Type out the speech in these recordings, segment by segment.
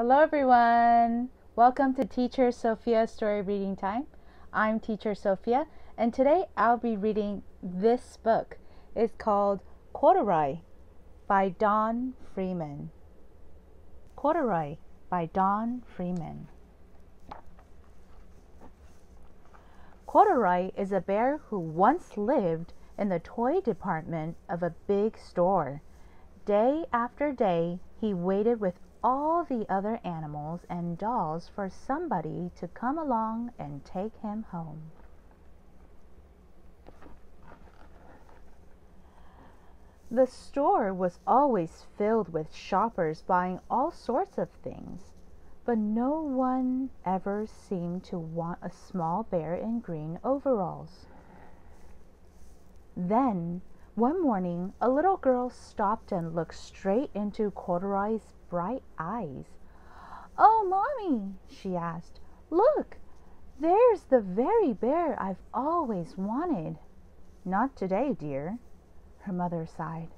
Hello everyone! Welcome to Teacher Sophia Story Reading Time. I'm Teacher Sophia, and today I'll be reading this book. It's called Corduroy by Don Freeman. Corduroy by Don Freeman. Corduroy is a bear who once lived in the toy department of a big store. Day after day, he waited with all the other animals and dolls for somebody to come along and take him home. The store was always filled with shoppers buying all sorts of things, but no one ever seemed to want a small bear in green overalls. Then, one morning, a little girl stopped and looked straight into Corduroy's bright eyes. "Oh, Mommy," she asked, "look, there's the very bear I've always wanted." "Not today, dear," her mother sighed.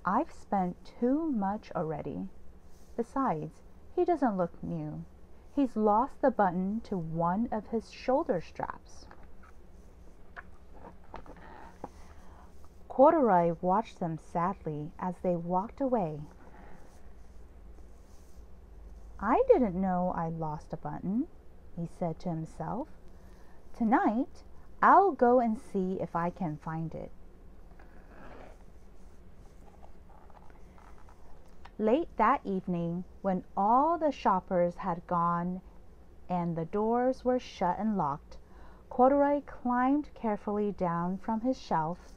"I've spent too much already. Besides, he doesn't look new. He's lost the button to one of his shoulder straps." Corduroy watched them sadly as they walked away. "I didn't know I lost a button," he said to himself. "Tonight, I'll go and see if I can find it." Late that evening, when all the shoppers had gone and the doors were shut and locked, Corduroy climbed carefully down from his shelf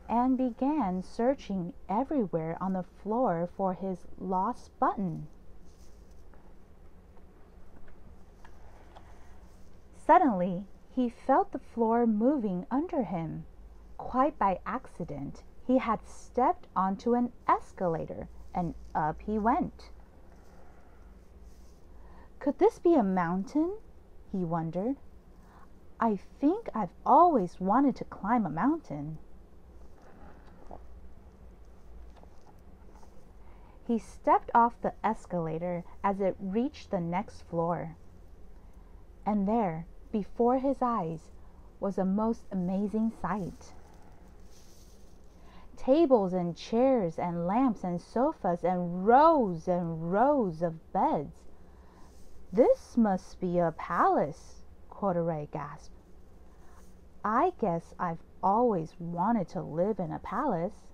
and began searching everywhere on the floor for his lost button. Suddenly, he felt the floor moving under him. Quite by accident, he had stepped onto an escalator, and up he went. Could this be a mountain? He wondered. "I think I've always wanted to climb a mountain." He stepped off the escalator as it reached the next floor. And there, before his eyes, was a most amazing sight. Tables and chairs and lamps and sofas and rows of beds. "This must be a palace," Corduroy gasped. "I guess I've always wanted to live in a palace."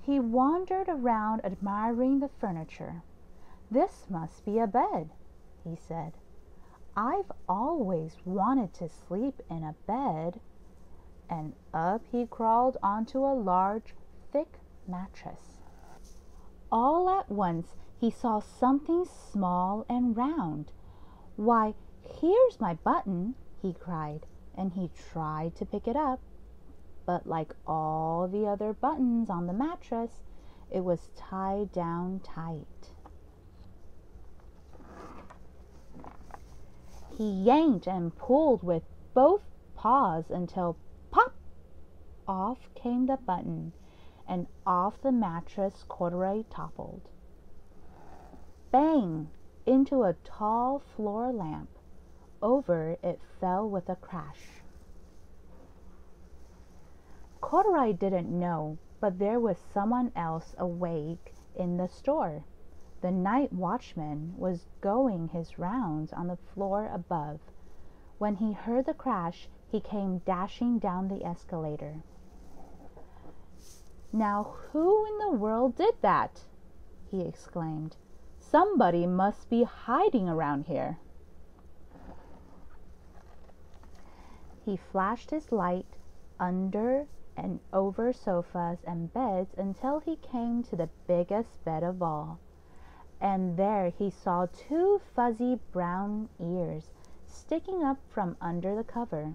He wandered around admiring the furniture. "This must be a bed," he said. "I've always wanted to sleep in a bed." And up he crawled onto a large, thick mattress. All at once he saw something small and round. "Why, here's my button," he cried, and he tried to pick it up. But like all the other buttons on the mattress, it was tied down tight. He yanked and pulled with both paws until pop! Off came the button, and off the mattress Corduroy toppled. Bang! Into a tall floor lamp. Over it fell with a crash. Corduroy didn't know, but there was someone else awake in the store. The night watchman was going his rounds on the floor above. When he heard the crash, he came dashing down the escalator. "Now who in the world did that?" he exclaimed. "Somebody must be hiding around here." He flashed his light under and over sofas and beds until he came to the biggest bed of all. And there he saw two fuzzy brown ears sticking up from under the cover.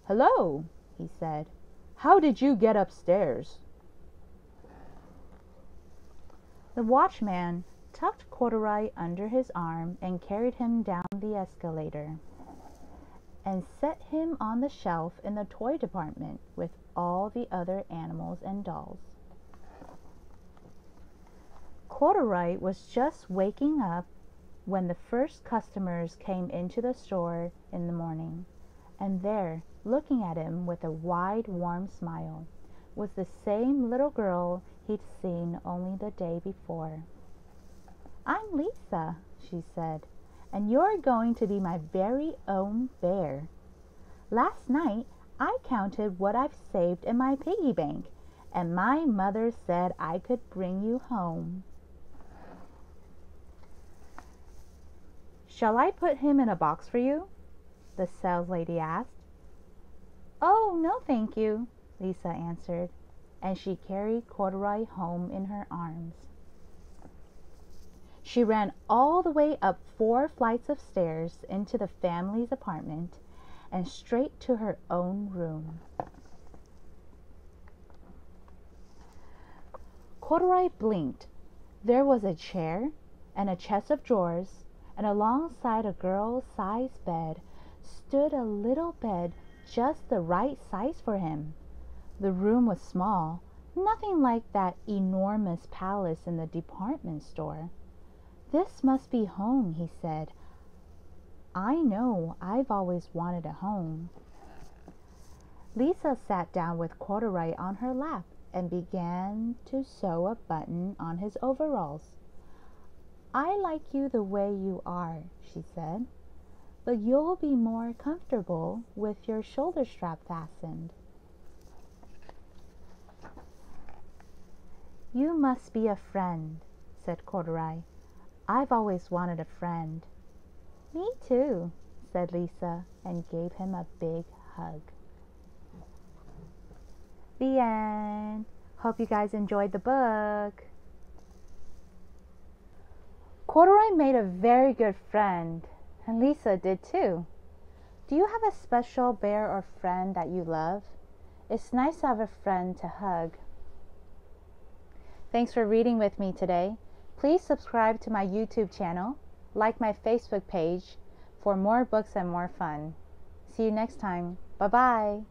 "Hello," he said. "How did you get upstairs?" The watchman tucked Corduroy under his arm and carried him down the escalator and set him on the shelf in the toy department with all the other animals and dolls. Corduroy was just waking up when the first customers came into the store in the morning, and there, looking at him with a wide, warm smile, was the same little girl he'd seen only the day before. "I'm Lisa," she said, "and you're going to be my very own bear. Last night, I counted what I've saved in my piggy bank, and my mother said I could bring you home." "Shall I put him in a box for you?" the sales lady asked. "Oh, no, thank you," Lisa answered, and she carried Corduroy home in her arms. She ran all the way up 4 flights of stairs into the family's apartment and straight to her own room. Corduroy blinked. There was a chair and a chest of drawers, and alongside a girl-sized bed stood a little bed just the right size for him. The room was small, nothing like that enormous palace in the department store. "This must be home," he said. "I know I've always wanted a home." Lisa sat down with Corduroy on her lap and began to sew a button on his overalls. "I like you the way you are," she said, "but you'll be more comfortable with your shoulder strap fastened." "You must be a friend," said Corduroy. "I've always wanted a friend." "Me too," said Lisa, and gave him a big hug. The end. Hope you guys enjoyed the book. Corduroy made a very good friend, and Lisa did too. Do you have a special bear or friend that you love? It's nice to have a friend to hug. Thanks for reading with me today. Please subscribe to my YouTube channel, like my Facebook page for more books and more fun. See you next time. Bye-bye.